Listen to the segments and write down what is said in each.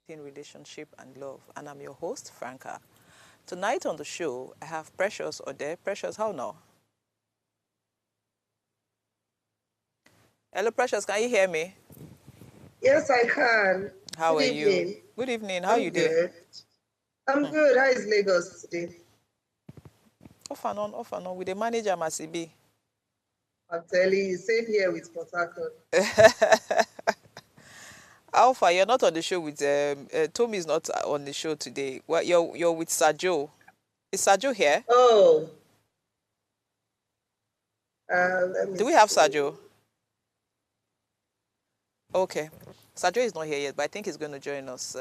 in relationship and love. And I'm your host, Franca. Tonight on the show, I have Precious Ode. Precious, how now? Hello, Precious, can you hear me? Yes, I can. How Good are you? evening. Good evening, how I'm you doing? good. I'm good. How is Lagos today? Off and on, with the manager, Masibi. I'm telling you, same here with Port Harcourt. Alpha, you're not on the show with, Tommy is not on the show today. Well, you're with Sajo. Is Sajo here? Oh, let me Do we have see. Sajo? Okay. Sajo is not here yet, but I think he's going to join us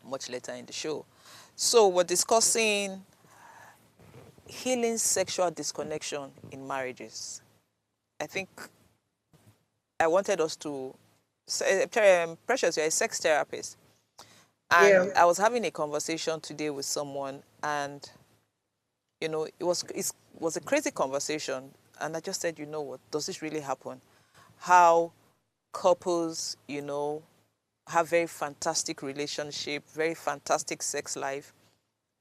much later in the show. So we're discussing healing sexual disconnection in marriages. I think I wanted us to... Precious, you're a sex therapist. And Yeah, I was having a conversation today with someone, and, it was a crazy conversation. And I just said, you know what, does this really happen? How couples, have very fantastic relationship, very fantastic sex life,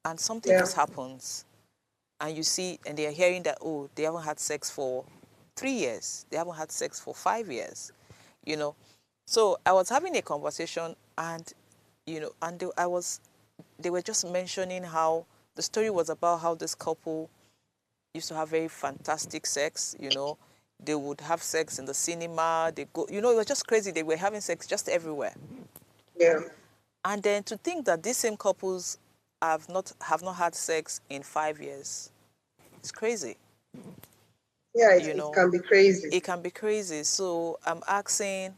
and something yeah. just happens. And you see, and they are hearing that, oh, they haven't had sex for 3 years. They haven't had sex for 5 years, So I was having a conversation, and, they were just mentioning how the story was about how this couple used to have very fantastic sex, They would have sex in the cinema. They go, it was just crazy. They were having sex just everywhere. Yeah, And then to think that these same couples have not had sex in 5 years, it's crazy. yeah. It can be crazy. It can be crazy. So I'm asking,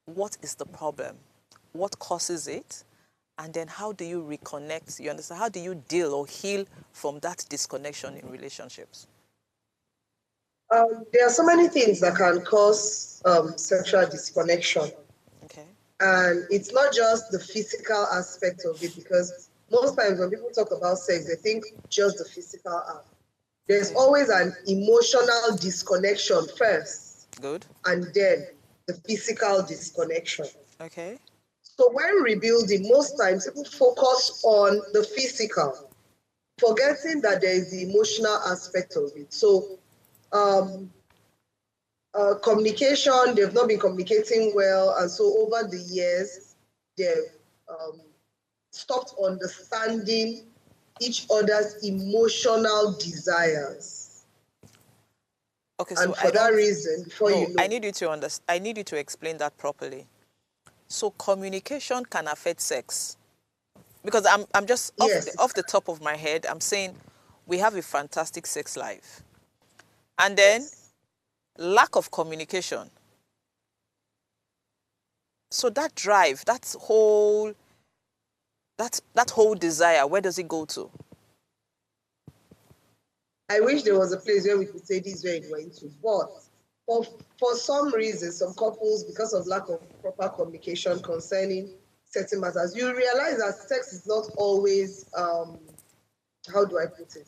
what is the problem? What causes it? And then how do you reconnect? You understand? How do you deal or heal from that disconnection in relationships? There are so many things that can cause sexual disconnection, Okay. and it's not just the physical aspect of it. Because most times when people talk about sex, they think just the physical act. There's Okay. always an emotional disconnection first, Good. and then the physical disconnection. Okay. So when rebuilding, most times people focus on the physical, forgetting that there is the emotional aspect of it. So um, communication, they've not been communicating well, and so over the years, they've um, stopped understanding each other's emotional desires. Okay, so And for that reason, before no, you I know, need you to understand, I need you to explain that properly. So communication can affect sex. Because I'm just yes, off the top of my head, I'm saying we have a fantastic sex life. And then yes. lack of communication. So that drive, that whole desire, where does it go to? I wish there was a place where we could say this is where it went to. But for some reason, some couples, because of lack of proper communication concerning certain matters, you realize that sex is not always, how do I put it?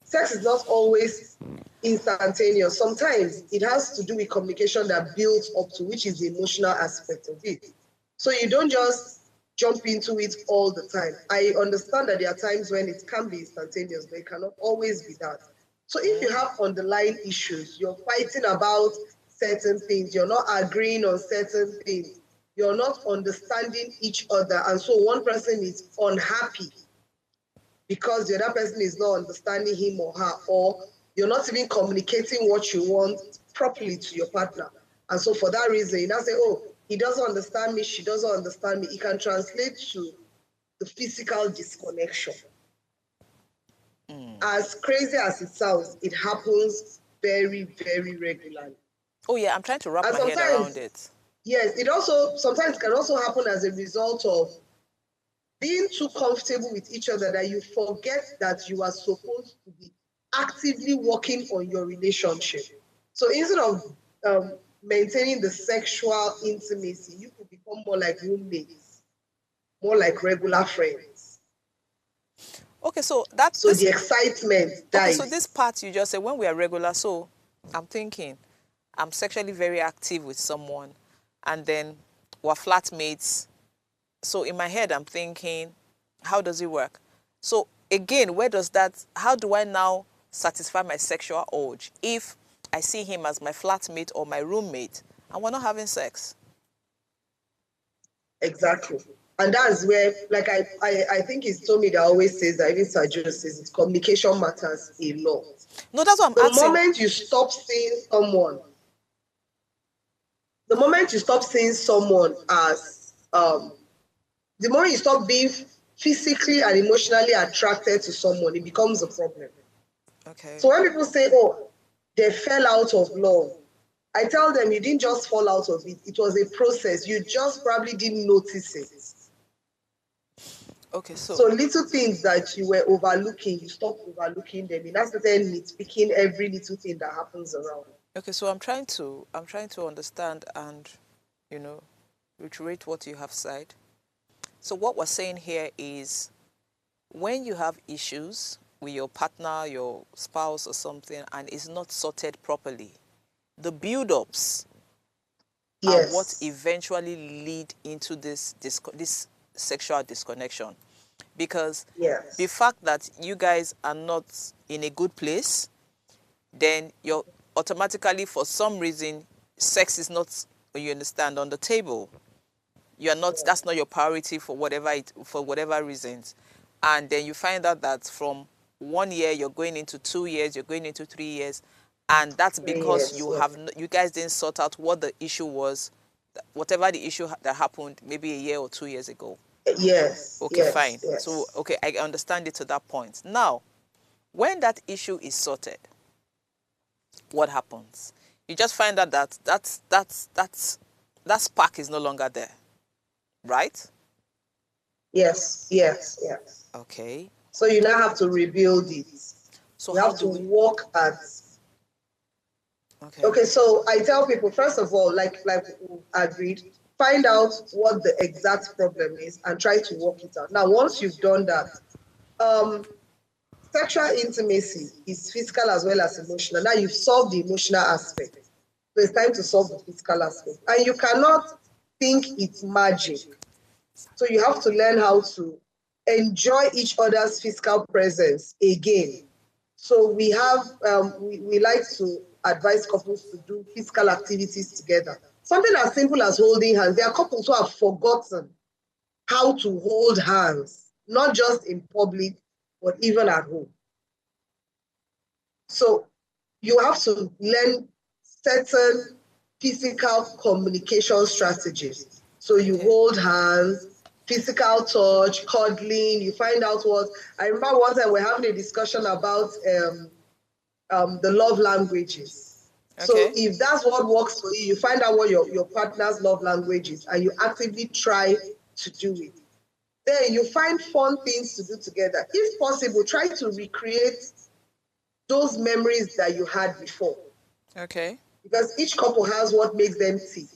Sex is not always instantaneous. Sometimes it has to do with communication that builds up to, which is the emotional aspect of it. So you don't just jump into it all the time. I understand that there are times when it can be instantaneous, but it cannot always be that. So if you have underlying issues, you're fighting about certain things, you're not agreeing on certain things, you're not understanding each other, and so one person is unhappy because the other person is not understanding him or her, or you're not even communicating what you want properly to your partner. And so for that reason, you now say, oh, he doesn't understand me, she doesn't understand me. It can translate to the physical disconnection. As crazy as it sounds, it happens very, very regularly. Oh yeah, I'm trying to wrap And my head around sometimes, it. yes, it also sometimes can also happen as a result of being too comfortable with each other that you forget that you are supposed to be actively working on your relationship. So instead of maintaining the sexual intimacy, you could become more like roommates, more like regular friends. Okay, so that So this the excitement okay, so this dies. part you just said, when we are regular, so I'm thinking I'm sexually very active with someone, and then we're flatmates So in my head, I'm thinking, how does it work? So again, how do I now satisfy my sexual urge if I see him as my flatmate or my roommate and we're not having sex? Exactly. And that's where, like, I think it's Tommy that always says that, even Sergio says it, communication matters a lot. No, that's what I'm The asking. moment you stop seeing someone, the moment you stop seeing someone as, the moment you stop being physically and emotionally attracted to someone, it becomes a problem. Okay. So when people say, oh, they fell out of love, I tell them you didn't just fall out of it. It was a process. You just probably didn't notice it. Okay, So so little things that you were overlooking, you stop overlooking them. You now started nitpicking every little thing that happens around. okay, so I'm trying to understand and, you know, reiterate what you have said. So what we're saying here is when you have issues with your partner, your spouse or something, and it's not sorted properly, the build-ups are what Yes. eventually lead into this sexual disconnection. Because the Yes. fact that you guys are not in a good place, then you're automatically, for some reason, sex is not, you understand, on the table. You're not, that's not your priority for whatever reasons. And then you find out that from 1 year you're going into 2 years, you're going into 3 years, and that's 3 years. because Yeah. you guys didn't sort out what the issue was, whatever the issue that happened maybe a year or 2 years ago. Yes. Okay, Yes. fine. So Yes. okay, I understand it to that point. Now, when that issue is sorted, what happens? You just find out that spark is no longer there, right? Yes. Yes. Yes. Okay. So you now have to rebuild it. So You how have do to we? work at. Okay. Okay, so I tell people, first of all, like we agreed, find out what the exact problem is and try to work it out. Now, once you've done that, um, sexual intimacy is physical as well as emotional. Now you've solved the emotional aspect. So it's time to solve the physical aspect. And you cannot think it's magic. So you have to learn how to enjoy each other's physical presence again. So we like to advise couples to do physical activities together. Something as simple as holding hands. There are couples who have forgotten how to hold hands, not just in public, but even at home. So you have to learn certain physical communication strategies. So you Okay. hold hands, physical touch, cuddling. You find out what. I remember one time we're having a discussion about the love languages. So Okay. if that's what works for you, you find out what your partner's love language is, and you actively try to do it. Then you find fun things to do together. If possible, try to recreate those memories that you had before, Okay. because each couple has what makes them tick.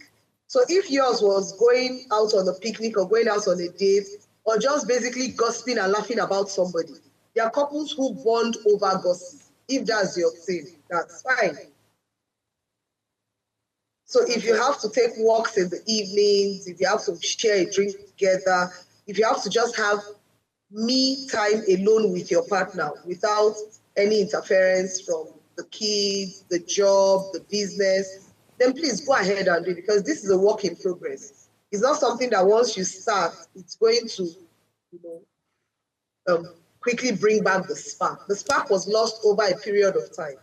So if yours was going out on a picnic or going out on a date or just basically gossiping and laughing about somebody, there are couples who bond over gossip. If that's your thing, that's fine. So if you Okay. have to take walks in the evenings, if you have to share a drink together, if you have to just have me time alone with your partner without any interference from the kids, the job, the business, then please go ahead and do it, because this is a work in progress. It's not something that once you start, it's going to, you quickly bring back the spark. The spark was lost over a period of time.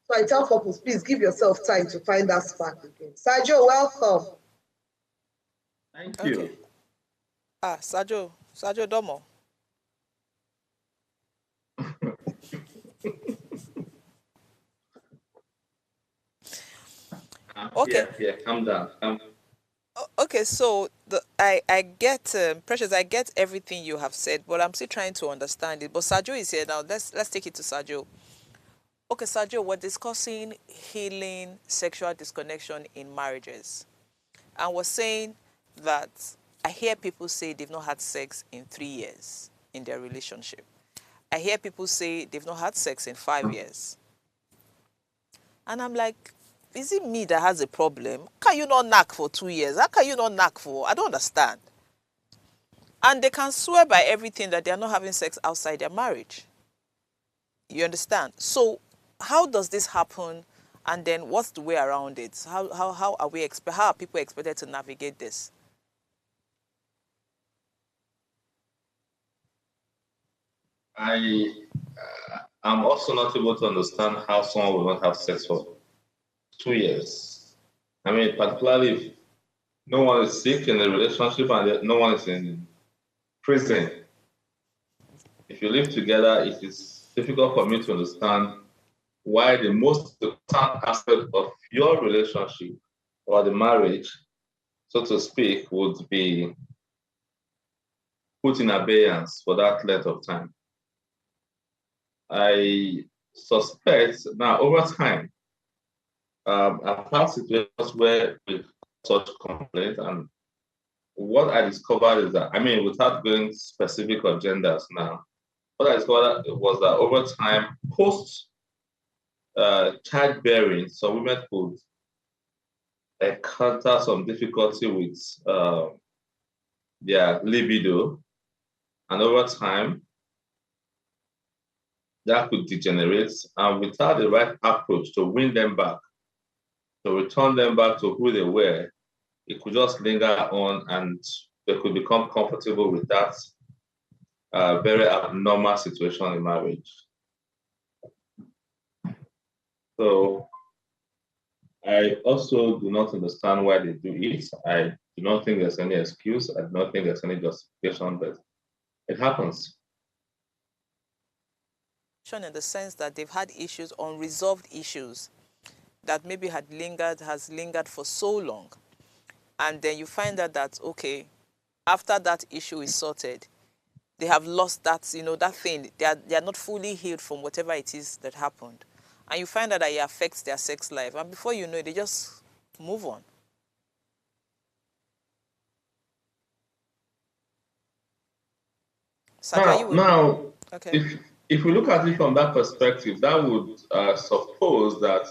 So I tell couples, please give yourself time to find that spark again. Sergio, welcome. Thank Okay. you. Ah, Sajo Domo. Okay. Calm down. Okay, so I get Precious, I get everything you have said, but I'm still trying to understand it. But Sajo is here now. Let's take it to Sajo. Okay, Sajo, we're discussing healing sexual disconnection in marriages. And we're saying that I hear people say they've not had sex in 3 years in their relationship. I hear people say they've not had sex in 5 years. And I'm like, is it me that has a problem? How can you not knock for 2 years? How can you not knock for? I don't understand. And they can swear by everything that they're not having sex outside their marriage. You understand? So how does this happen? And then what's the way around it? How are people expected to navigate this? I am also not able to understand how someone will not have sex for 2 years. I mean, particularly if no one is sick in a relationship and no one is in prison. If you live together, it is difficult for me to understand why the most important aspect of your relationship or the marriage, so to speak, would be put in abeyance for that length of time. I suspect now over time, I've had situations where we've such complaints, and what I discovered is that, I mean, without going specific on genders now, what I discovered was that over time, post childbearing, some women could encounter some difficulty with their libido, and over time, that could degenerate, and without the right approach to win them back, to return them back to who they were, it could just linger on and they could become comfortable with that very abnormal situation in marriage. So I also do not understand why they do it. I do not think there's any excuse. I do not think there's any justification, but it happens. In the sense that they've had issues, unresolved issues that maybe has lingered for so long. And then you find out that, okay, after that issue is sorted, they have lost that, that thing. They are not fully healed from whatever it is that happened. And you find out that it affects their sex life. And before you know it, they just move on. Now, okay. If we look at it from that perspective, that would suppose that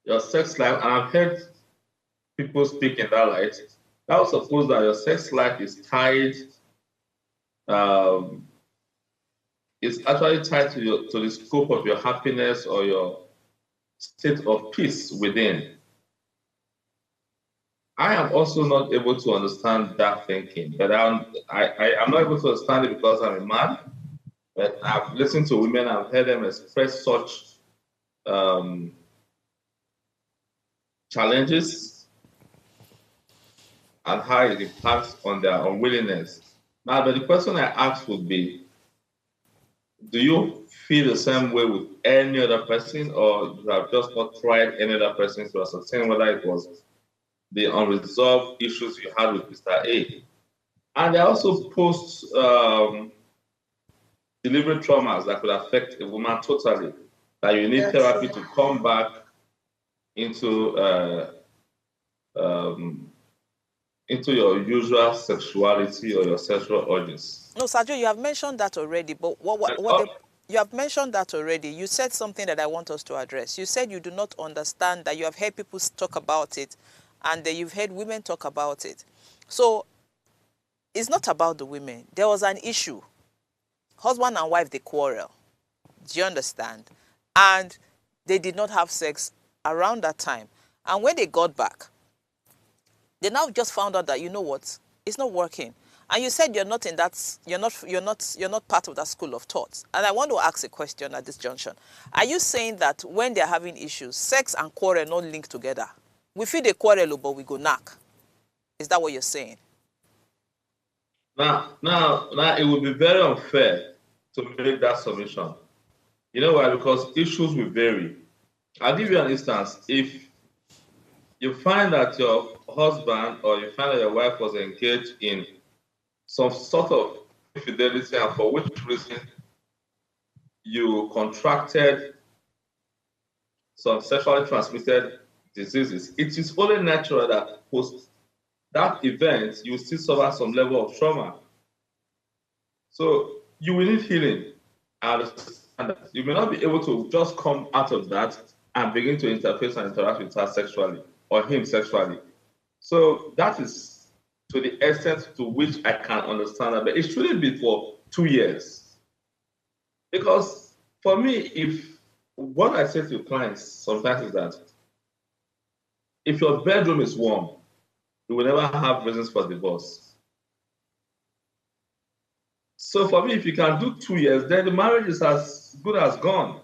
your sex life, and I've heard people speak in that light, that would suppose that your sex life is tied, it's actually tied to the scope of your happiness or your state of peace within. I am also not able to understand that thinking, but I'm not able to understand it because I'm a man. But I've listened to women, I've heard them express such challenges and how it impacts on their unwillingness. Now, but the question I ask would be, do you feel the same way with any other person, or you have just not tried any other person to ascertain whether it was the unresolved issues you had with Mr. A? And they also post delivery traumas that could affect a woman totally, that you need therapy to come back into your usual sexuality or your sexual urges. No, Sergio, you have mentioned that already, but you have mentioned that already. You said something that I want us to address. You said you do not understand, that you have heard people talk about it, and that you've heard women talk about it. So it's not about the women. There was an issue. Husband and wife, they quarrel. Do you understand? And they did not have sex around that time. And when they got back, they now just found out that, you know what, it's not working. And you said you're not part of that school of thought. And I want to ask a question at this junction. Are you saying that when they're having issues, sex and quarrel not linked together? We feel they quarrel, but we go knock. Is that what you're saying? Now, it would be very unfair to make that submission. You know why? Because issues will vary. I'll give you an instance. If you find that your husband or you find that your wife was engaged in some sort of infidelity, and for which reason you contracted some sexually transmitted diseases, it is only natural that post that event you still suffer some level of trauma. So you will need healing. And you may not be able to just come out of that and begin to interface and interact with her sexually or him sexually. So that is to the extent to which I can understand that. But it shouldn't be for 2 years. Because for me, if what I say to clients sometimes is that if your bedroom is warm, you will never have reasons for divorce. So for me, if you can do 2 years, then the marriage is as good as gone.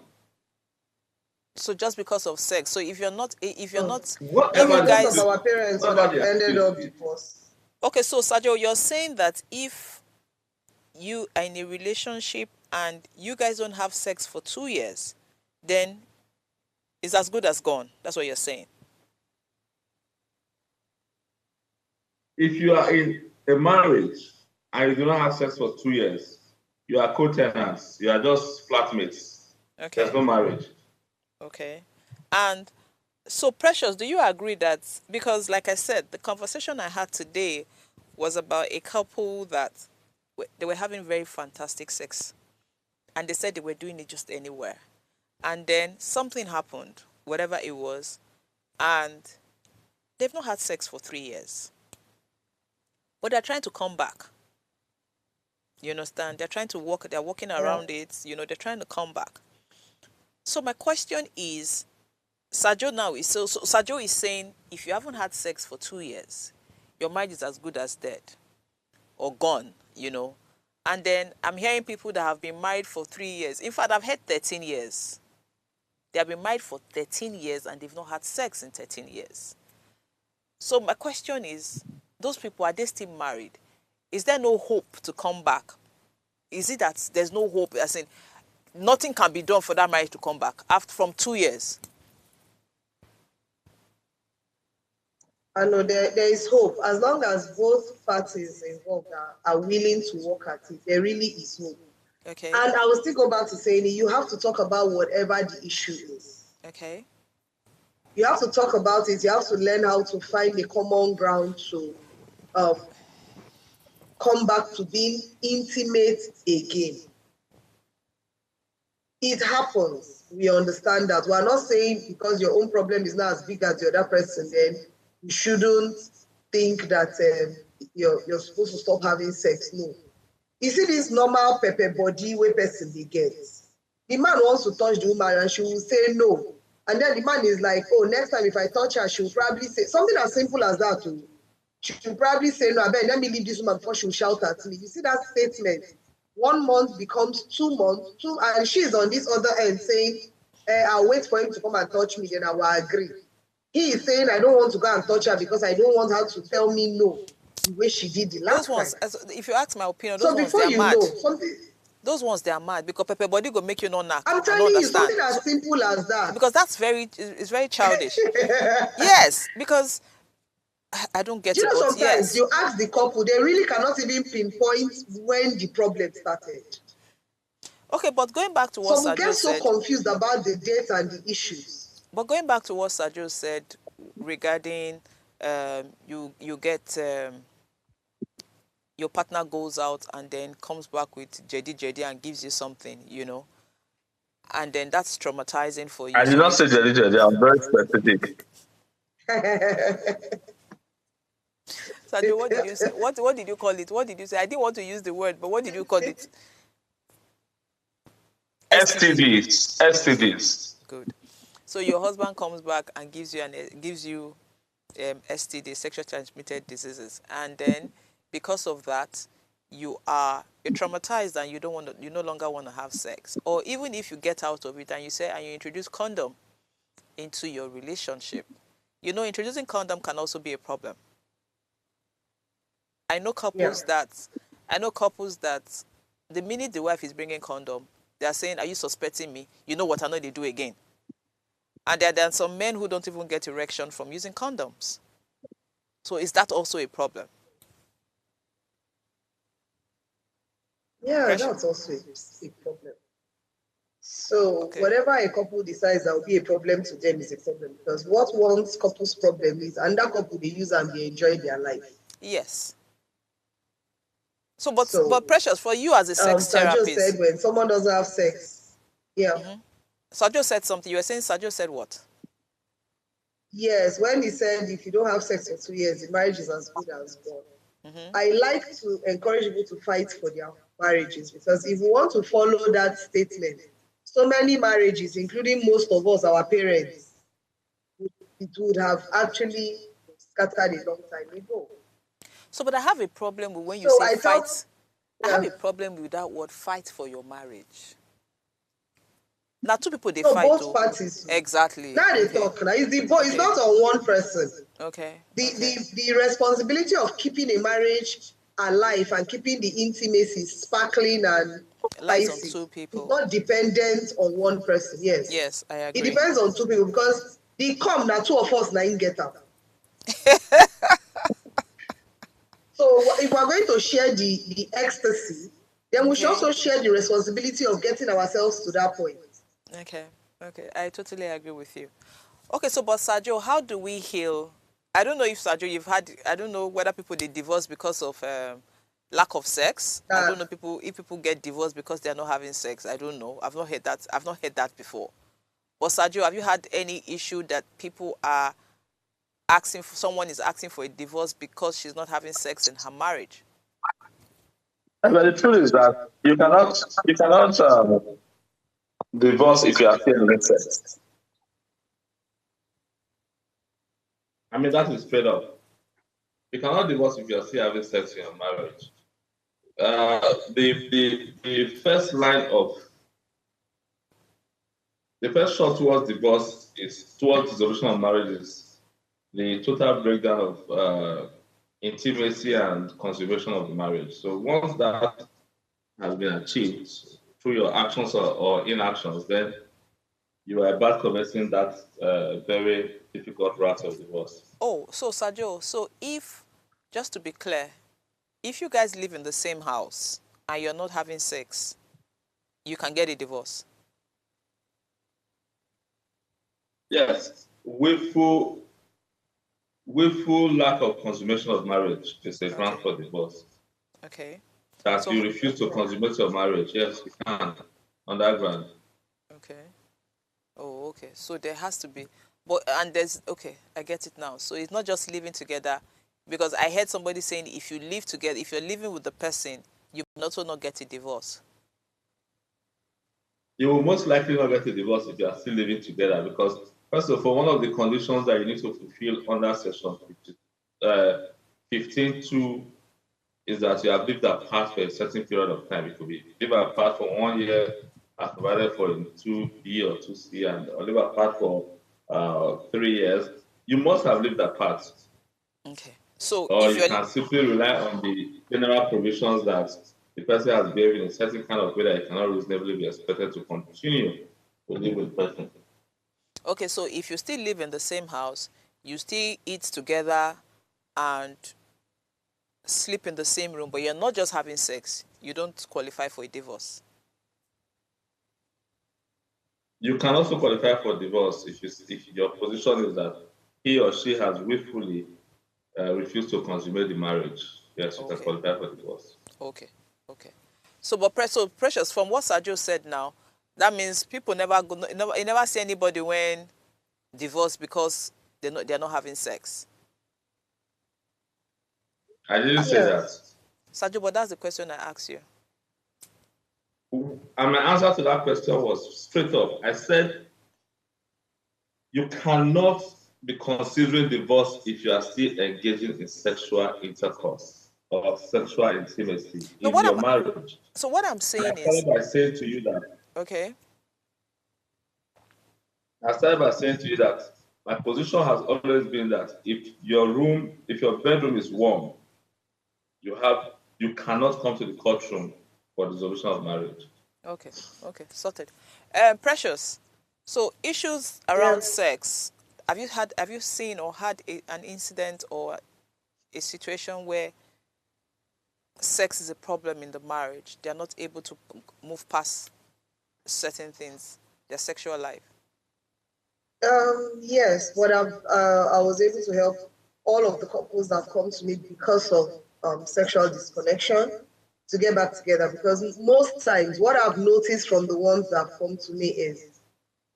So just because of sex. So if you're not, if Whatever you guys, most of our parents would have ended up divorced. Okay, so Sajo, you're saying that if you are in a relationship and you guys don't have sex for 2 years, then it's as good as gone. That's what you're saying. If you are in a marriage and you do not have sex for 2 years, you are co-tenants. You are just flatmates. Okay. There's no marriage. Okay. And so, Precious, do you agree that, because like I said, the conversation I had today was about a couple that they were having very fantastic sex and they said they were doing it just anywhere. And then something happened, whatever it was, and they've not had sex for 3 years. But they're trying to come back. You understand? They're trying to walk, they're walking around it, they're trying to come back. So my question is, Sajo now is so Sajo is saying if you haven't had sex for 2 years, your marriage is as good as dead or gone, And then I'm hearing people that have been married for 3 years. In fact, I've heard 13 years. They have been married for 13 years and they've not had sex in 13 years. So my question is, those people, are they still married? Is there no hope to come back? Is it that there's no hope, as in nothing can be done for that marriage to come back from 2 years? I know there is hope. As long as both parties involved are willing to work at it, there really is hope. Okay. And I will still go back to saying you have to talk about whatever the issue is. Okay. You have to talk about it. You have to learn how to find a common ground to come back to being intimate again. It happens. We understand that. We're not saying because your own problem is not as big as the other person, then you shouldn't think that you're supposed to stop having sex. No. You see this normal pepper body where person they get. The man wants to touch the woman and she will say no. And then the man is like, oh, next time if I touch her, she will probably say something as simple as that too. She will probably say, no, I bet let me leave this woman before she will shout at me. You see that statement? 1 month becomes 2 months, and she's on this other end saying, I'll wait for him to come and touch me, then I will agree. He is saying, I don't want to go and touch her because I don't want her to tell me no the way she did the last time. If you ask my opinion, those ones, they are mad. Those ones, they are mad because pepper body go make you not knack. I'm telling you, something as simple as that. Because that's it's very childish. Yes, because I don't get it. Sometimes you ask the couple, they really cannot even pinpoint when the problem started. Okay, but going back to what Sajo said. So we get so confused about the date and the issues. But going back to what Sajo said regarding you get your partner goes out and then comes back with JD and gives you something, and then that's traumatizing for you. I did not say JD. I'm very specific. Sajo, what did you say? What did you call it? What did you say? I didn't want to use the word, but what did you call it? STDs. Good. So your husband comes back and gives you STD, sexually transmitted diseases, and then because of that, you're traumatized and you no longer want to have sex. Or even if you get out of it and you introduce condom into your relationship, introducing condom can also be a problem. I know couples that the minute the wife is bringing condom, they are saying, "Are you suspecting me? You know what I know they do again." And there are some men who don't even get erection from using condoms. So is that also a problem? Yeah, that's also a problem. So whatever a couple decides that will be a problem to them is a problem, because what one couple's problem is, and that couple they use and they enjoy their life. Yes. But Precious, for you as a sex therapist, Sajo said when someone doesn't have sex, Sajo said something. You were saying Sajo said what? Yes, when he said if you don't have sex for 2 years, the marriage is as good as gone. I like to encourage people to fight for their marriages, because if we want to follow that statement, so many marriages, including most of us, our parents, it would have actually scattered a long time ago. So, but I have a problem with when you So say I tell, fight. I have yeah, a problem with that word fight for your marriage. Now, two people they no, fight both too. parties. Exactly. Now they Okay. talk. Now it's Okay. not on one person. Okay. The, Okay. the responsibility of keeping a marriage alive and keeping the intimacy sparkling and It lies on spicy two is people. not dependent on one person. Yes, Yes, I it agree. depends on two people, because the come now two of us now get out. So if we're going to share the ecstasy, then we should Okay. also share the responsibility of getting ourselves to that point. Okay. Okay. I totally agree with you. Okay, so but Sergio, how do we heal? I don't know if Sergio, you've had. I don't know whether people they divorce because of lack of sex. I don't know people if people get divorced because they are not having sex. I don't know. I've not heard that. I've not heard that before. But Sergio, have you had any issue that people are asking for? Someone is asking for a divorce because she's not having sex in her marriage. But the truth is that you cannot divorce if you are still in sex. I mean that is straight up. You cannot divorce if you are still having sex in your marriage. The first line of the first shot towards divorce is towards dissolution of marriage is the total breakdown of intimacy and conservation of the marriage. So once that has been achieved through your actions or inactions, then you are about commencing that very difficult route of divorce. Oh, so Sergio, so if just to be clear, if you guys live in the same house and you're not having sex, you can get a divorce. Yes, willful lack of consummation of marriage is a ground Okay. for divorce. Okay. That So you refuse to consummate your marriage, yes, you can on that ground. okay. Oh, okay. So there has to be, but and there's okay. I get it now. So it's not just living together, because I heard somebody saying if you live together, if you're living with the person, you can also not get a divorce. You will most likely not get a divorce if you are still living together because, first of all, one of the conditions that you need to fulfill under Section 15.2 is that you have lived apart for a certain period of time. It could be live apart for 1 year, as provided for in 2B or 2C, and or live apart for 3 years. You must have lived apart. Okay. So Or if you you're can simply rely on the general provisions that the person has behaved in a certain kind of way that it cannot reasonably be expected to continue to live with the person. okay, so if you still live in the same house, you still eat together and sleep in the same room, but you're not just having sex, you don't qualify for a divorce. You can also qualify for divorce if your position is that he or she has willfully refused to consummate the marriage. Yes, you can Okay. qualify for divorce. Okay. Okay. So, but so Precious, from what Sergio said now, that means people never go, never, you never see anybody when divorce because they're not having sex. I didn't say that. Yes. Sergio, but that's the question I asked you. And my answer to that question was straight up. I said you cannot be considering divorce if you are still engaging in sexual intercourse or sexual intimacy No, in your marriage. so what I'm And saying is, okay, I started by saying to you that my position has always been that if your bedroom is warm, you cannot come to the courtroom for dissolution of marriage. okay, okay, sorted. Precious, so issues Yeah. around sex, have you seen or had an incident or a situation where sex is a problem in the marriage? They're not able to move past certain things, their sexual life. Yes, but I was able to help all of the couples that have come to me because of sexual disconnection to get back together. Because most times, what I've noticed from the ones that have come to me is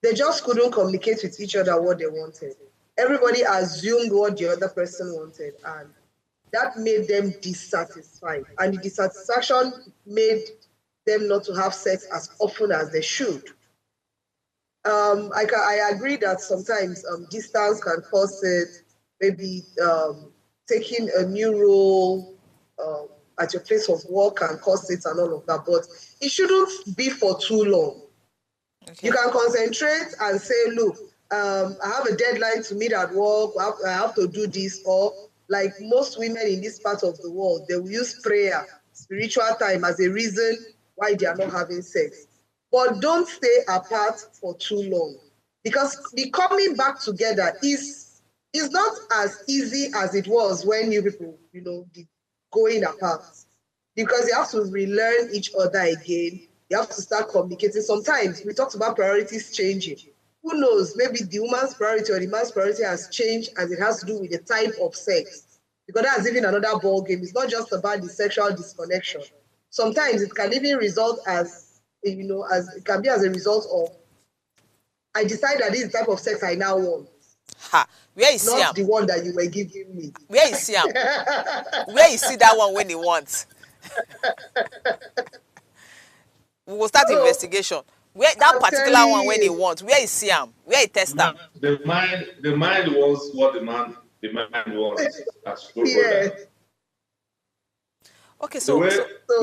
they just couldn't communicate with each other what they wanted. Everybody assumed what the other person wanted, and that made them dissatisfied, and the dissatisfaction made them not to have sex as often as they should. I agree that sometimes distance can cause it, maybe taking a new role at your place of work can cause it and all of that, but it shouldn't be for too long. Okay. You can concentrate and say, look, I have a deadline to meet at work, I have to do this, or like most women in this part of the world, they will use prayer, spiritual time as a reason why they are not having sex. But don't stay apart for too long, because the coming back together is not as easy as it was when you people, going apart, because you have to relearn each other again. You have to start communicating. Sometimes we talked about priorities changing. Who knows? Maybe the woman's priority or the man's priority has changed, as it has to do with the type of sex, because that's even another ball game. It's not just about the sexual disconnection. Sometimes it can even result as it can be as a result of, I decide that this is the type of sex I now want. Ha! Where is not the one that you were giving me? Where is Siam? Where is that one when he wants? We will start investigation. Where that particular one when he wants? Where is Siam? Where he test them? The mind wants what the mind wants. Yeah. Okay, the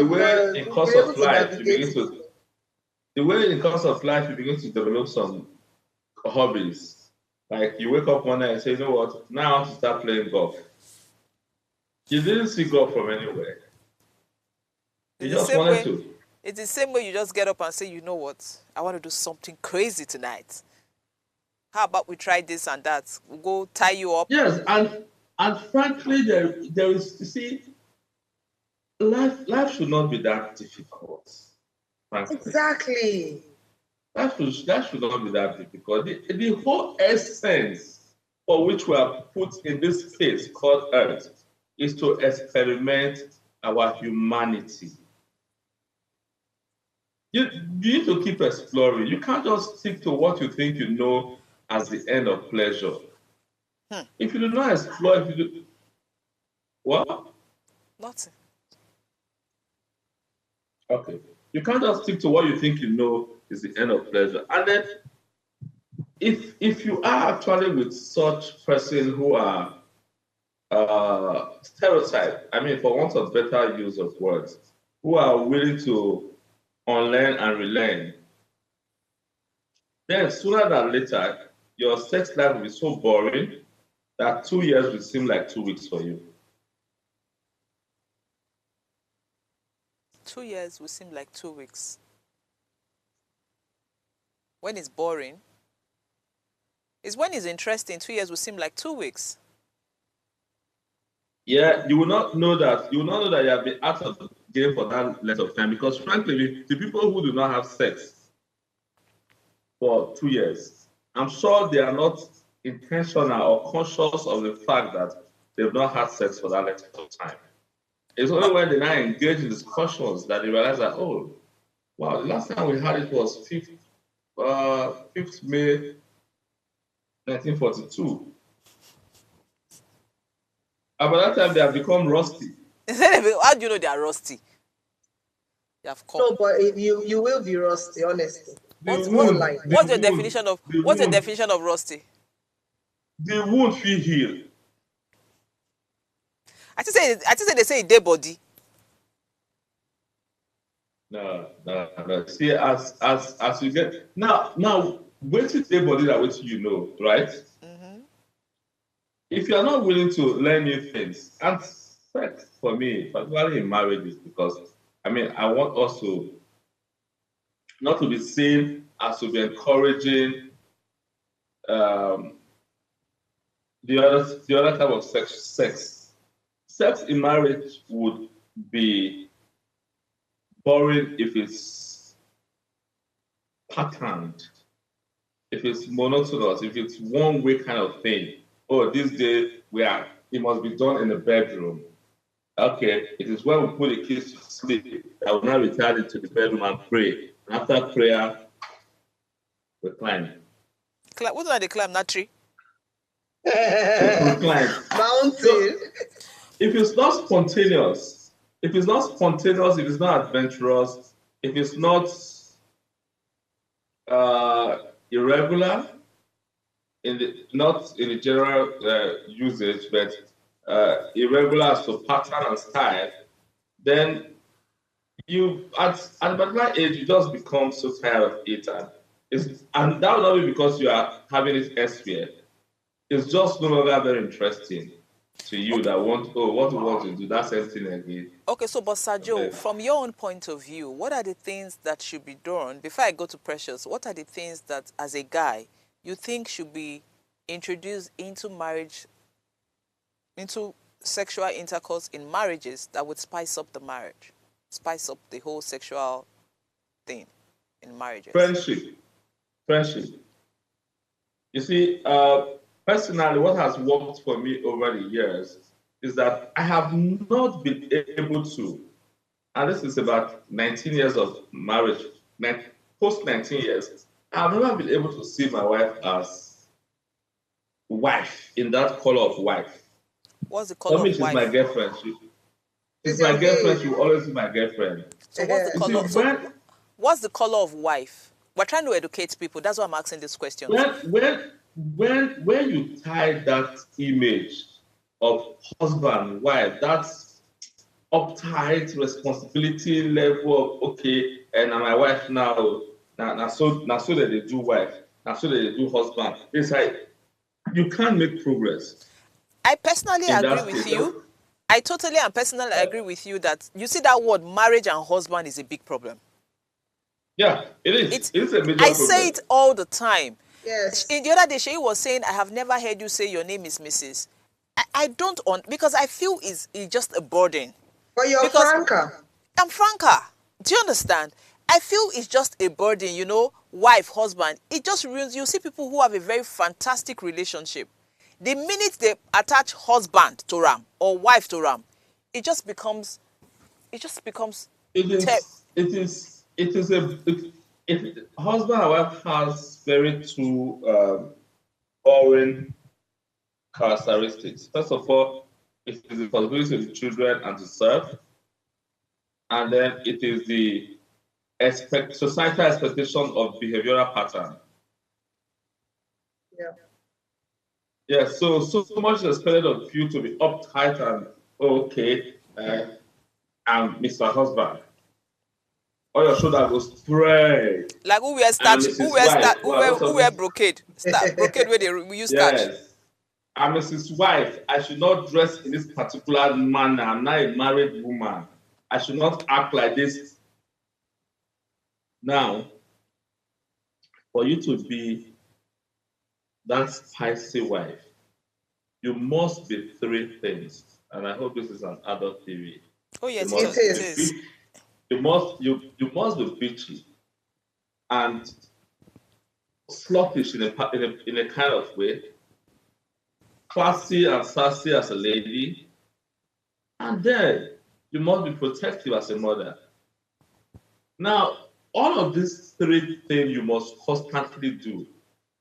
way in course of life you begin to develop some hobbies. Like you wake up one night and say, you know what? Now I want to start playing golf. You didn't see golf from anywhere. You just wanted to. It's the same way you just get up and say, you know what? I want to do something crazy tonight. How about we try this and that? We'll go tie you up. Yes, and frankly, there is, you see, life should not be that difficult. Frankly. Exactly. That should not be that difficult. The whole essence for which we are put in this space called Earth is to experiment our humanity. You need to keep exploring. You can't just stick to what you think you know as the end of pleasure. If you do not explore, what? Nothing. Okay. You can't just stick to what you think you know is the end of pleasure. And then if you are actually with such person who are stereotyped, I mean, for want of better use of words, who are willing to unlearn and relearn, then sooner than later, your sex life will be so boring that 2 years will seem like 2 weeks for you. 2 years will seem like 2 weeks. When it's boring, it's when it's interesting. 2 years will seem like 2 weeks. Yeah, you will not know that. You will not know that you have been out of the game for that length of time, because frankly, the people who do not have sex for 2 years, I'm sure they are not intentional or conscious of the fact that they've not had sex for that length of time. It's only when they now engage in discussions that they realize that, oh, wow, the last time we had it was 5th May 1942. And by that time, they have become rusty. How do you know they are rusty? You have come. No, but you will be rusty, honestly. What's the definition of rusty? The wound feel heal. I just say they say dead body. No. See, as you get now, wait till dead body that wait you know, right? If you are not willing to learn new things, and sex for me, particularly in marriages, because I mean, I want us to not to be seen as to be encouraging the other type of sex. Sex in marriage would be boring if it's patterned, if it's monotonous, if it's one way kind of thing. Oh, this day it must be done in the bedroom. Okay, it is when we put the kids to sleep that we now return into the bedroom and pray. And after prayer, we climb. What are they climb? That tree? We climb. Mountain. if it's not spontaneous, if it's not spontaneous, if it's not adventurous, if it's not irregular, not in the general usage, but irregular as to pattern and style, then you at a particular age you just become so tired of it, and that will not be because you are having it elsewhere. It's just no longer very interesting to you that want to do that same thing again. Okay, so but Sajo, Okay. from your own point of view, what are the things that should be done before I go to Precious? What are the things that, as a guy, you think should be introduced into marriage, into sexual intercourse in marriages that would spice up the marriage, spice up the whole sexual thing in marriages? Friendship. You see, personally, what has worked for me over the years is that I have not been able to, and this is about 19 years of marriage, post 19 years, I've never been able to see my wife as wife in that color of wife. What's the For color me, of she's my wife? girlfriend. She's It's my your girlfriend. babe. She will always be my girlfriend. So what's the You see, color? So what's the color of wife? We're trying to educate people. That's why I'm asking these questions. when you tie that image of husband, wife, that's uptight responsibility level of okay, and my wife now, so that they do wife, now so that they do husband. It's like you can't make progress I personally in agree that with state. you. I totally and personally agree with you that you see that word marriage and husband is a big problem. Yeah, it is. It's, It's a major I say problem. it all the time. Yes. In the other day, Shay was saying, I have never heard you say your name is Mrs. I don't want, because I feel it's just a burden. But you're Because franker. I'm franker. Do you understand? I feel it's just a burden, wife, husband. It just ruins. You see people who have a very fantastic relationship. The minute they attach husband to Ram or wife to Ram, it just becomes, it just becomes, It is. Husband and wife has very two boring characteristics. First of all, it is the responsibility of the children and to serve, and then it is the societal expectation of behavioral pattern. Yeah. Yeah, so much is expected of you to be uptight and okay, I'm Mr. Husband. All your shoulder goes straight. like who wear I'm starch, Mrs. Wife. Well, who wear brocade, brocade where we use starch. Yes. I'm Mrs. Wife. I should not dress in this particular manner. I'm not a married woman. I should not act like this. Now, for you to be that spicy wife, you must be three things. And I hope this is an adult TV. Oh yes, It is. You must be bitchy and sloppish in a kind of way, classy and sassy as a lady, and then you must be protective as a mother. Now, all of these three things you must constantly do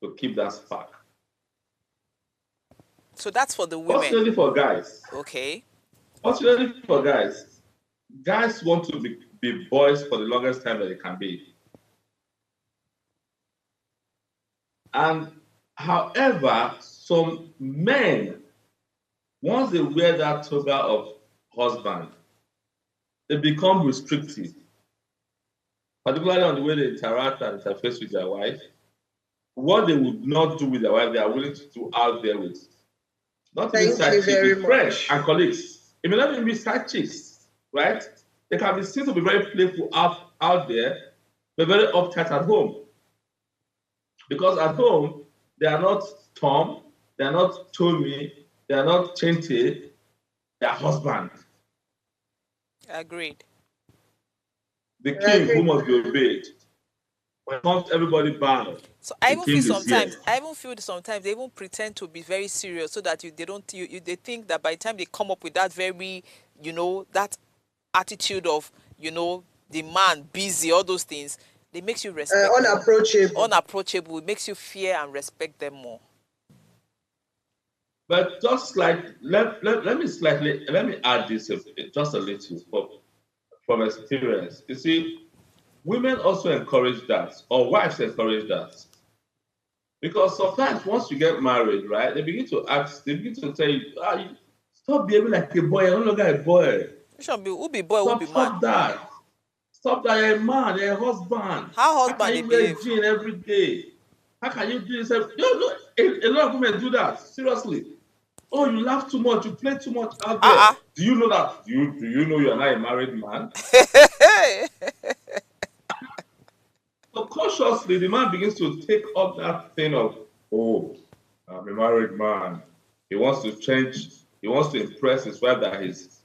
to keep that spark. So that's for the women. Fortunately for guys, Okay. guys want to be boys for the longest time that they can be. And however, some men, once they wear that toga of husband, they become restrictive, particularly on the way they interact and interface with their wife. What they would not do with their wife, they are willing to do out there with. Not even side chicks, with friends and colleagues. It may not even be side chicks, right? They can be seen to be very playful out there, but very uptight at home. Because at home, they are not Tom, they are not Tommy, they are not Chente, they are husband. Agreed. The king who must be obeyed. When comes everybody bow. So I even feel sometimes they even pretend to be very serious so that they think that by the time they come up with that very, that attitude of, the man busy, all those things, they makes you respect unapproachable. Unapproachable. It makes you fear and respect them more. But just like let me add this just a little from experience. You see, women also encourage that, or wives encourage that. Because sometimes once you get married, right, they begin to tell you, stop behaving like a boy, you're no longer a boy. Which one be who be boy, who Stop, be man? stop that. Stop that, you're a man, you're a husband. How How can husband they you wear behave? jeans every day? How can you do this? A lot of women do that, seriously. Oh, you laugh too much, you play too much out there. Uh-uh. Do you know that? Do you know you're not a married man? Subconsciously, the man begins to take up that thing of, oh, I'm a married man. He wants to change, he wants to impress his wife that he's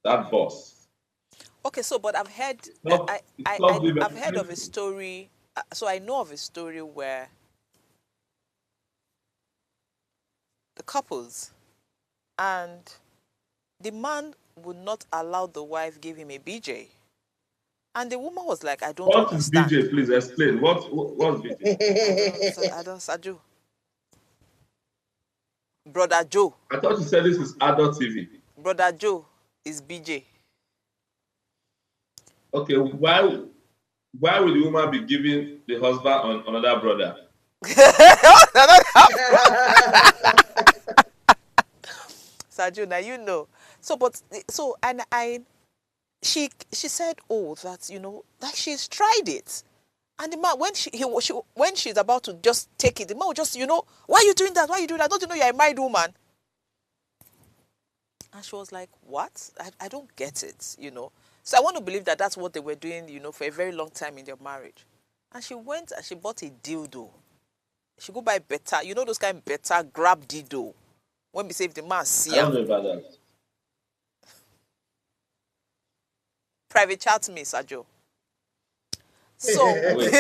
that boss. Okay, so but I've heard Stop the I've heard of a manipulation. story. So I know of a story where the couples and the man would not allow the wife give him a BJ, and the woman was like, "I don't What is understand." BJ? Please explain. What's BJ? I don't, Saju. Brother Joe. I thought you said this is adult TV. Brother Joe is BJ. Okay, why would the woman be giving the husband on another brother? Saju, now you know. So, but so and she said, oh, that that she's tried it, and the man when she's about to just take it, the man will just why are you doing that? Why are you doing that? Don't you know you're a married woman? And she was like, what? I don't get it. So I want to believe that that's what they were doing, for a very long time in their marriage. And she went and she bought a dildo. She go buy better, those kind of better grab dildo. When we say if the man see I don't know about that. private chat me, Sajo. So Wait,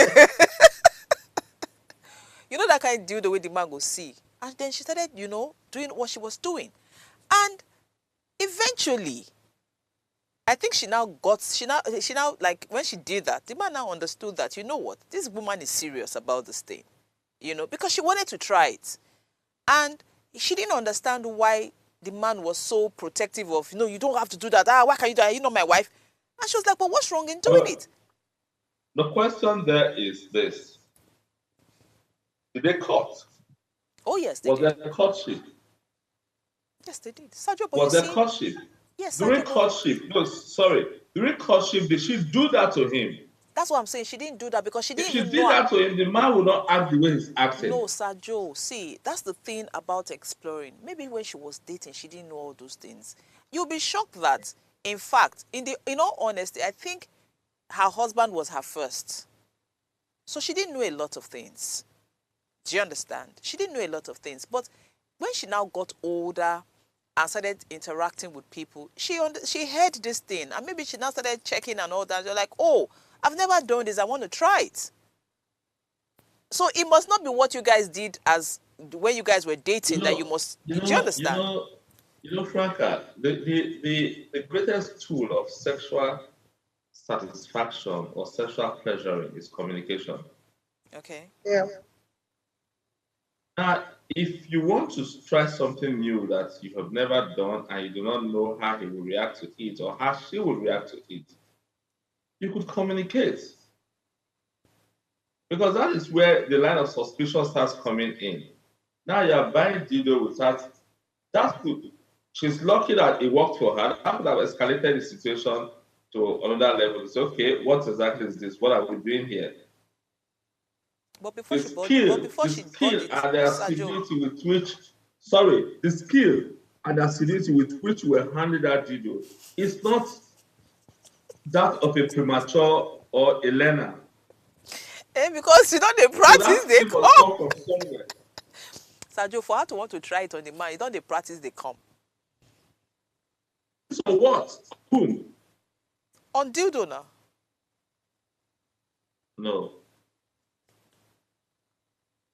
that kind of dildo way the man go see. And then she started, doing what she was doing. And eventually, I think she now like when she did that, the man now understood that, you know what, this woman is serious about this thing, because she wanted to try it. And she didn't understand why the man was so protective of, you don't have to do that. Why can't you do that? You're not my wife. And she was like, but what's wrong in doing it? the question there is this. Did they court? Oh, yes, they Was did. there courtship? Yes, they did. Sajo, but Was you there see, courtship? yes, During Sajo, courtship, no, sorry. During courtship, did she do that to him? that's what I'm saying. She didn't do that because she If didn't she even did know. that to him, the man would not act the way he's acting. No, Sajo, see, that's the thing about exploring. Maybe when she was dating, she didn't know all those things. You'll be shocked that, in fact, in all honesty, I think her husband was her first. So she didn't know a lot of things. Do you understand? She didn't know a lot of things. But when she now got older and started interacting with people, she heard this thing. And maybe she now started checking and all that. You're like, oh, I've never done this. I want to try it. So it must not be what you guys did as when you guys were dating that you must. Do you understand? Franca, the greatest tool of sexual satisfaction or sexual pleasuring is communication. Okay. Yeah. Now, if you want to try something new that you have never done and you do not know how he will react to it or how she will react to it, you could communicate. Because that is where the line of suspicion starts coming in. Now you're buying dildo without that could. She's lucky that it worked for her. That could have escalated the situation to another level. It's okay, what exactly is this? What are we doing here? But before The she bought it, and the Sajo, assiduity with which, the skill and assiduity with which we're handling that dildo is not that of a premature or a learner. because they So practice, that they skill must come. come from somewhere. Sajo, for her to want to try it on the man, they practice, they come. So what? Whom? On dildo now. No.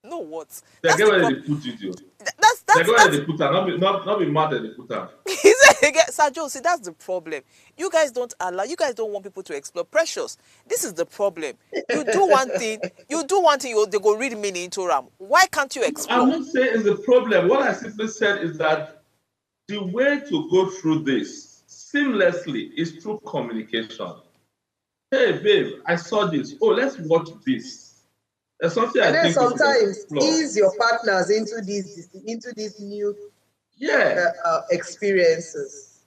No, what? They That's get the where they problem. put dildo. That's They get where they put her. Not be mad at the put her. He said Sajo, see, that's the problem. You guys don't want people to explore. Precious, this is the problem. You do one thing, they go read meaning into RAM. Why can't you explore? I'm not saying it's a problem. What I simply said is that the way to go through this seamlessly is through communication. Hey, babe, I saw this. Oh, let's watch this. There's something and I then think we should sometimes explore. ease your partners into these new Yeah. experiences.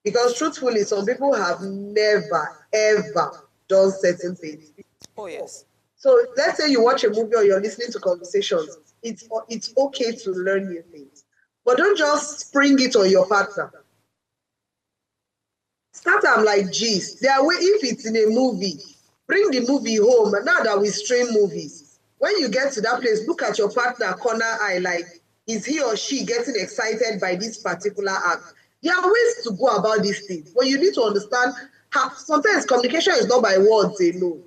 Because truthfully, some people have never, ever done certain things. Oh, yes. So let's say you watch a movie or you're listening to conversations. It's okay to learn new things. But don't just spring it on your partner. Start them like gist. If it's in a movie, bring the movie home. Now that we stream movies, when you get to that place, look at your partner corner eye, like, is he or she getting excited by this particular act? There are ways to go about these things, but you need to understand how sometimes communication is not by words alone.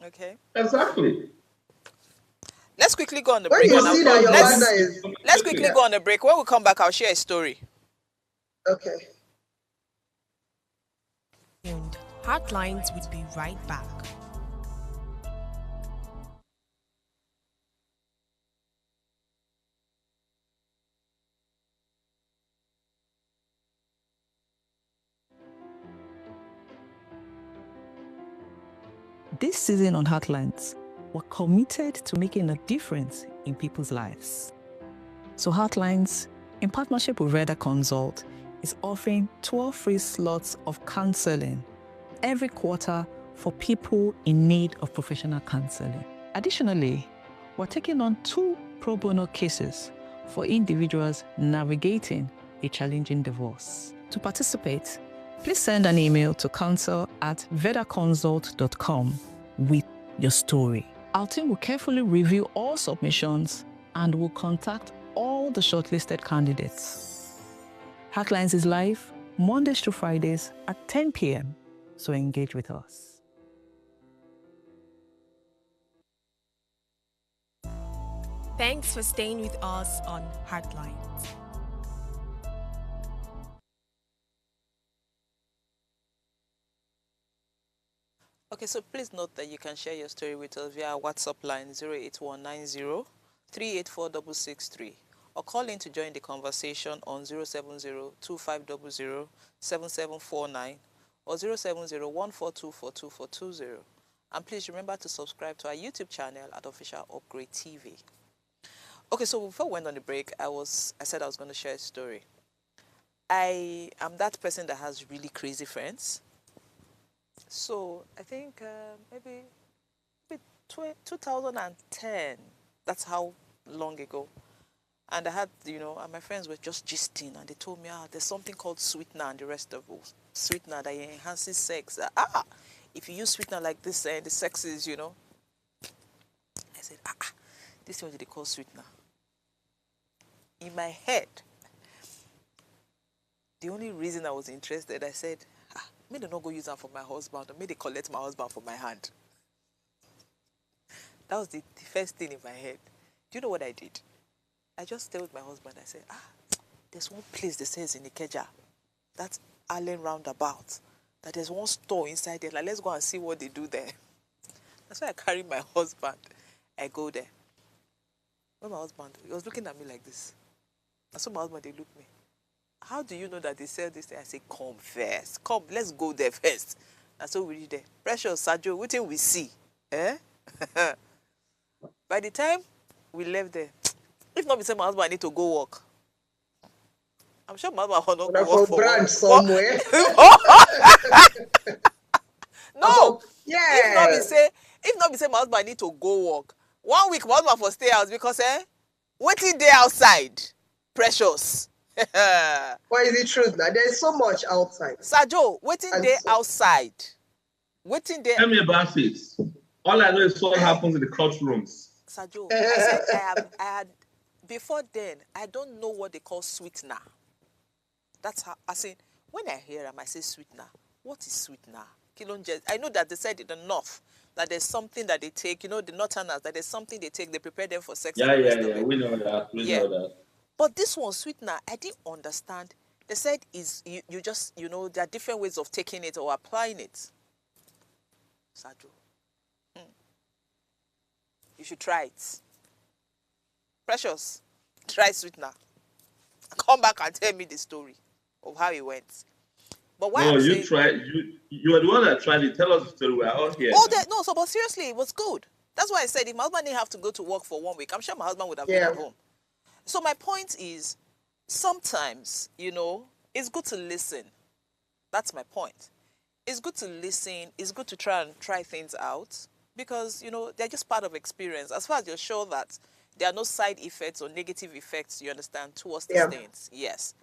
Okay. Exactly. Let's quickly go on the When break. you see that your partner is... Let's quickly go on the break. When we come back, I'll share a story. Okay. And Heartlines will be right back. This season on Heartlines, we're committed to making a difference in people's lives. So Heartlines, in partnership with Reda Consult, is offering 12 free slots of counseling every quarter for people in need of professional counseling. Additionally, we're taking on 2 pro bono cases for individuals navigating a challenging divorce. To participate, please send an email to counsel@vedaconsult.com with your story. Our team will carefully review all submissions and will contact all the shortlisted candidates. Heartlines is live Mondays to Fridays at 10 p.m. So engage with us. Thanks for staying with us on Heartlines. Okay, so please note that you can share your story with us via WhatsApp line 08190 384 or call in to join the conversation on 070-2500-7749 or 070-142-42420. And please remember to subscribe to our YouTube channel at Official Upgrade TV. Okay, so before we went on the break, I said I was going to share a story. I am that person that has really crazy friends. So I think maybe 2010, that's how long ago. And I had, and my friends were just gisting, and they told me, there's something called sweetener and the rest of those. Sweetener that enhances sex. If you use sweetener like this, the sex is, I said, this is what they call sweetener. In my head, the only reason I was interested, I said, may they not go use them for my husband, or may they collect my husband for my hand. That was the first thing in my head. Do you know what I did? I just stayed with my husband. I said, there's one place that says in Ikeja, that's Allen Roundabout, that there's one store inside there. Like, let's go and see what they do there. That's why I carried my husband. I go there. When my husband, he was looking at me like this. I saw my husband, they looked at me. How do you know that they sell this thing? I say, come first. Come, let's go there first. And so we reach there. Precious, Sajo, what thing we see? Eh? By the time we left there, if not, we say my husband, I need to go work. I'm sure my husband will not go work for branch somewhere. No. Yeah. If not, we say my husband, I need to go work. 1 week, my husband for stay out because, waiting there outside. Precious. Why is it true now? There's so much outside. Sajo, waiting there outside. Waiting there. Tell me about it. All I know is what happens in the courtrooms. Sajo, I said I had before then, I don't know what they call sweetener. That's how I say when I hear them, I say sweetener. What is sweetener? I know that they said it enough. That there's something that they take, the northerners, that there's something they take, they prepare them for sex. Yeah, we know that. We know that. But this one, sweetener, I didn't understand They said you just, there are different ways of taking it or applying it. Sajo, you should try it. Precious, try sweetener. Come back and tell me the story of how it went. But why No, I'm you saying, try. You are the one that tried it. Tell us the story. We're all here now. but seriously, it was good. That's why I said if my husband didn't have to go to work for 1 week, I'm sure my husband would have been Yeah. at home. So my point is, sometimes, it's good to listen. That's my point. It's good to listen. It's good to try things out because, they're just part of experience. As far as you're sure that there are no side effects or negative effects, you understand, towards these Yeah. things. Yes.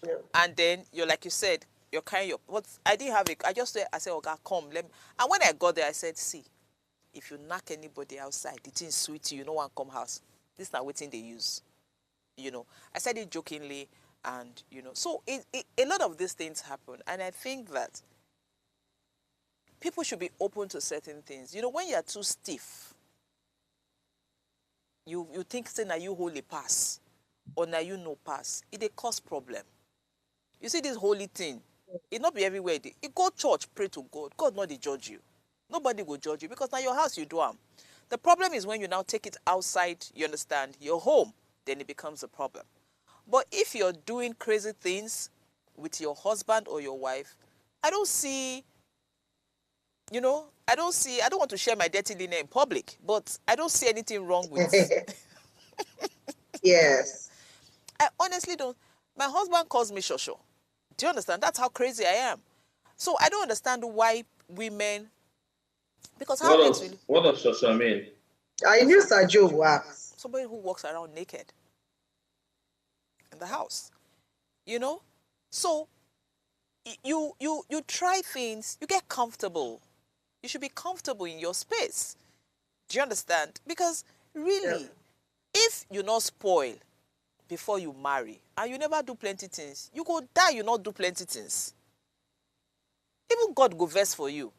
Yeah. And then you're, like you said, you're carrying your, what I didn't have it. I said, okay, come, let me. And when I got there, I said, see, if you knock anybody outside, the thing sweet you, no one come house. This is not what they use. I said it jokingly, and so a lot of these things happen, and I think that people should be open to certain things. When you're too stiff, you think say now you hold a pass, or now you no pass, it dey cause problem. You see this holy thing, it not be everywhere. You go church, pray to God. God not dey judge you. Nobody will judge you because now your house you do am. The problem is when you now take it outside, you understand, your home, then it becomes a problem. But if you're doing crazy things with your husband or your wife, I don't want to share my dirty linen in public, but I don't see anything wrong with. Yes. I honestly don't. My husband calls me Shosho. Do you understand? That's how crazy I am. So I don't understand why women, because how things will. What does Shosha mean? I knew Sajo works. Somebody who walks around naked in the house. So you try things, you get comfortable. You should be comfortable in your space. Do you understand? Because really, if you not spoil before you marry and you never do plenty things, you go die, you not do plenty things. Even God go vex for you.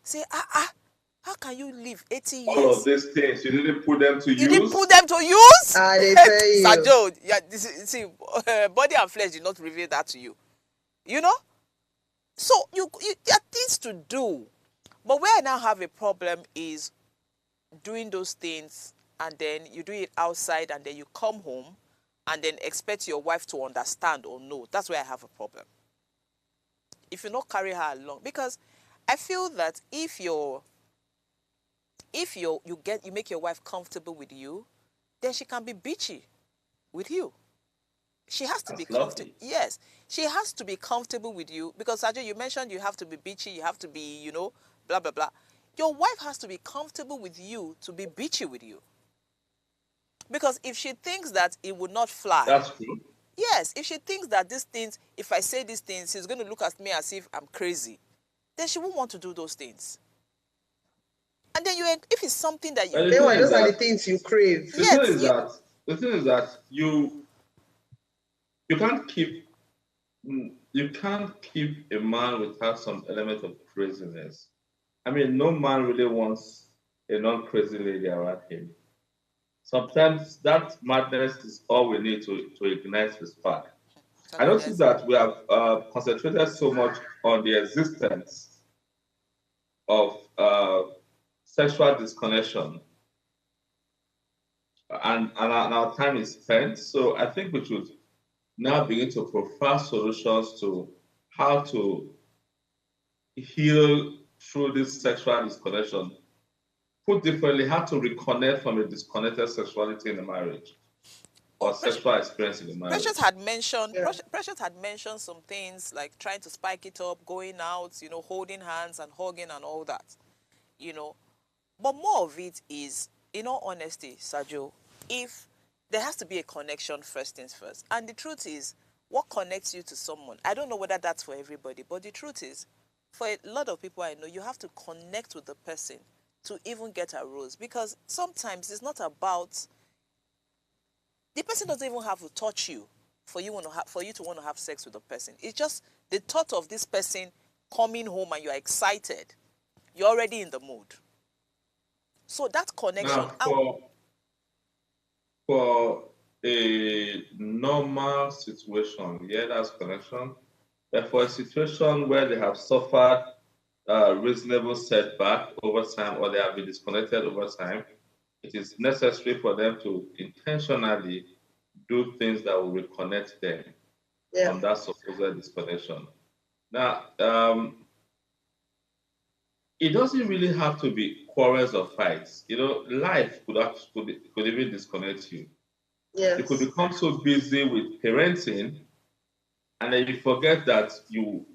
Say, how can you live 80 years? All of these things, you didn't put them to use? You didn't put them to use? They tell you. Sajo, see, body and flesh did not reveal that to you. So you there are things to do. But where I now have a problem is doing those things and then you do it outside and then you come home and then expect your wife to understand or know. That's where I have a problem. If you not carry her along, because I feel that if you make your wife comfortable with you, then she can be bitchy with you. She has to be comfortable. Yes, she has to be comfortable with you because Sajo, you mentioned you have to be bitchy, you have to be, blah blah blah. Your wife has to be comfortable with you to be bitchy with you. Because if she thinks that it would not fly, that's true. Yes, if she thinks that these things, if I say these things, she's going to look at me as if I'm crazy, then she won't want to do those things. And then if it's something that you... Those are the things you crave. The thing is that you can't keep a man without some element of craziness. I mean, no man really wants a non-crazy lady around him. Sometimes that madness is all we need to ignite the spark. I noticed that we have concentrated so much on the existence of sexual disconnection, and our time is spent. So I think we should now begin to provide solutions to how to heal through this sexual disconnection. Put differently, how to reconnect from a disconnected sexuality in a marriage or sexual experience in the marriage. Precious had mentioned some things like trying to spike it up, going out, holding hands and hugging and all that, But more of it is, in all honesty, Sajo, if there has to be a connection first things first. And the truth is, what connects you to someone? I don't know whether that's for everybody, but the truth is, for a lot of people I know, you have to connect with the person to even get a rose. Because sometimes it's not about... The person doesn't even have to touch you for you to want to have sex with the person. It's just the thought of this person coming home and you're excited. You're already in the mood. So that connection... Now, for a normal situation, yeah, that's connection. But for a situation where they have suffered reasonable setback over time or they have been disconnected over time, it is necessary for them to intentionally do things that will reconnect them Yeah. from that supposed disconnection. Now, it doesn't really have to be quarrels or fights. Life could even disconnect you. You could Yes. become so busy with parenting, and then you forget that you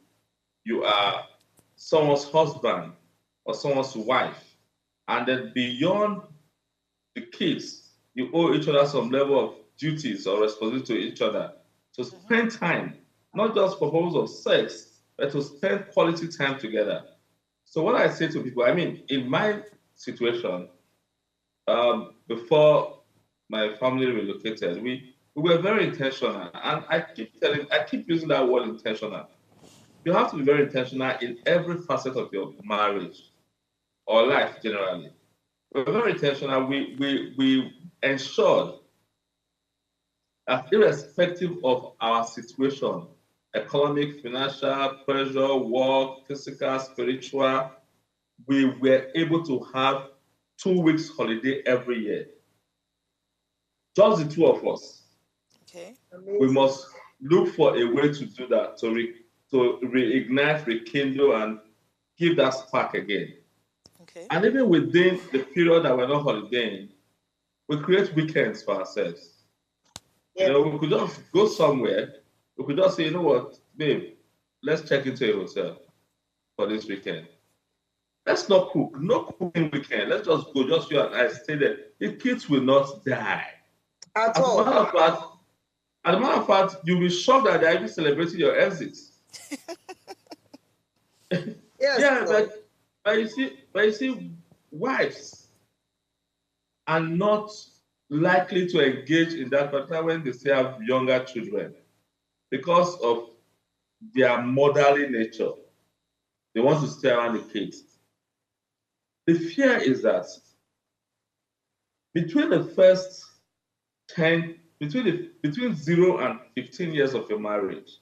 are someone's husband or someone's wife, and then beyond the kids, you owe each other some level of duties or responsibility to each other to spend time, not just for purpose of sex, but to spend quality time together. So what I say to people, I mean, in my situation, before my family relocated, we were very intentional, and I keep using that word intentional. You have to be very intentional in every facet of your marriage or life generally. We're very intentional. We ensured that irrespective of our situation, economic, financial, pressure, work, physical, spiritual, we were able to have 2 weeks holiday every year. Just the two of us. Okay. We Amazing. must look for a way to do that, to reignite, rekindle, and give that spark again. Okay. And even within the period that we're not holidaying, we create weekends for ourselves. Yeah. We could just go somewhere. We could just say, you know what, babe, let's check into a hotel for this weekend. Let's not cook. No cooking weekend. Let's just go. Just you and I stay there. The kids will not die. At As a matter all. of fact, you'll be shocked that they're even celebrating your exits. Yes. Yeah, No. but you see, wives are not likely to engage in that, particularly when they still have younger children, because of their motherly nature. They want to stay around the kids. The fear is that between the first 10, between 0 and 15 years of your marriage,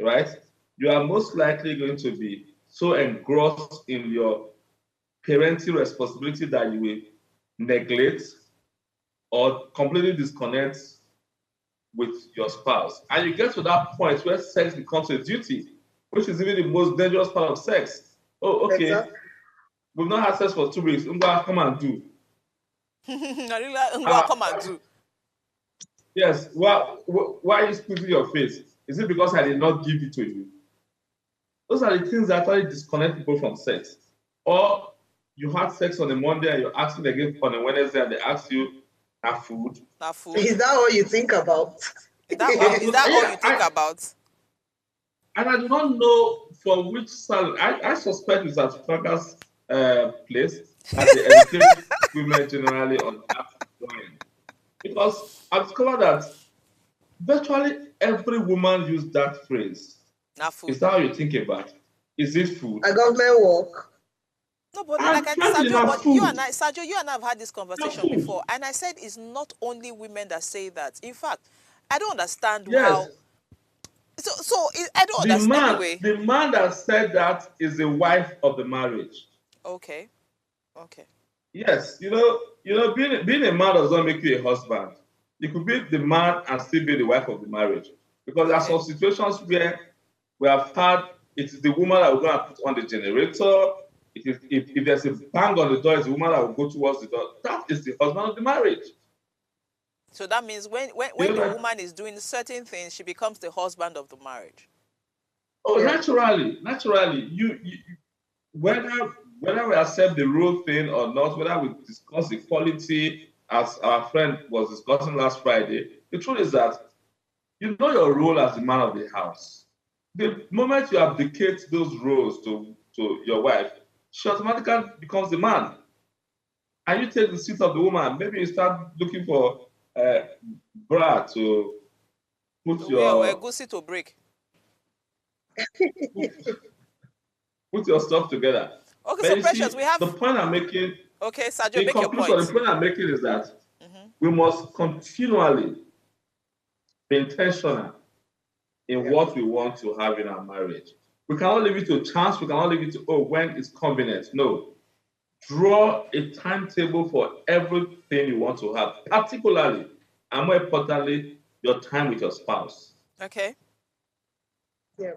right? You are most likely going to be so engrossed in your parenting responsibility that you will neglect or completely disconnect with your spouse. And you get to that point where sex becomes a duty, which is even the most dangerous part of sex. Oh, okay, Exactly. we've not had sex for 2 weeks. Come and do. Ngwa, Uh, come and do. yes, why are you squeezing your face? Is it because I did not give it to you? Those are the things that actually disconnect people from sex. Or you had sex on a Monday and you're asking again on a Wednesday and they ask you, have food? Now food. Is that what you think about? Is that all you Yeah, think about? and I do not know for which salary. I suspect it's at Traga's place that they educate women generally on that line. Because I've discovered that virtually every woman used that phrase. Now Is food. that how you think about it? Is it food? A government work. No, but And like I frankly, Sergio, not but you food. and I, Sergio, you and I have had this Not conversation food. before, and I said it's not only women that say that. In fact, I don't understand how. Yes. I don't The understand man, anyway. the man that said that is the wife of the marriage. Okay, okay. Yes, being a man does not make you a husband. You could be the man and still be the wife of the marriage. Because there are Okay. some situations where we have had it is the woman that will go and put on the generator. If there's a bang on the door, it's the woman that will go towards the door. That is the husband of the marriage. So that means when You when know the that? woman is doing certain things, she becomes the husband of the marriage. Oh, Yeah. naturally, you whether whether we accept the role thing or not, whether we discuss equality as our friend was discussing last Friday, the truth is that you know your role as the man of the house. The moment you abdicate those roles to your wife, she automatically becomes the man. And you take the seat of the woman. Maybe you start looking for bra to put So we are your egusi to break. put your stuff together. Okay, But so you Precious, see, we have. the point I'm making, Okay, Sergio, in make your conclusion, the point. point I'm making is that We must continually be intentional in what we want to have in our marriage. We cannot leave it to chance. We cannot leave it to, when it's convenient. No. Draw a timetable for everything you want to have, particularly and more importantly, your time with your spouse. Okay. Yeah.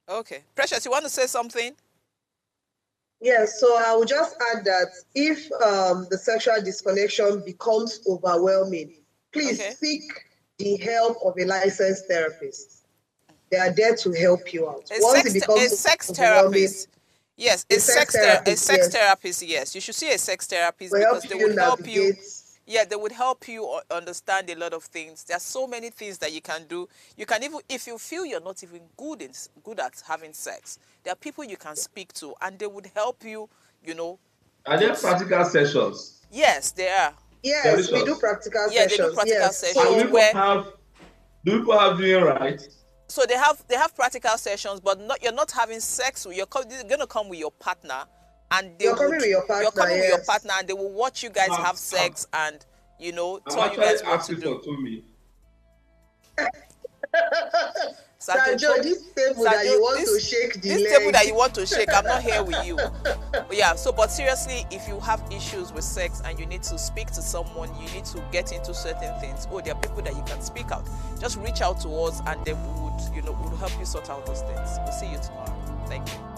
Okay. Precious, you want to say something? Yes, so I would just add that if the sexual disconnection becomes overwhelming, please seek the help of a licensed therapist. They are there to help you out. Once it becomes a sex overwhelming, therapist. Yes, a sex therapist, yes. You should see a sex therapist because they would help you. Yeah, they would help you understand a lot of things. There are so many things that you can do. You can even, if you feel you're not even good at having sex, there are people you can speak to, and they would help you. Are there practical sessions? Yes, there are. Yes, we do practical sessions. Yeah, they do practical sessions. So do people have doing right? So they have practical sessions, but you're not having sex. You're going to come with your partner. And you're coming with your partner, and they will watch you guys have sex and tell you guys what to do. Sanjo, this table that you want to shake this table that you want to shake, I'm not here with you. But seriously, if you have issues with sex and you need to speak to someone, you need to get into certain things. There are people that you can speak out. Just reach out to us, and then we would help you sort out those things. We'll see you tomorrow. Thank you.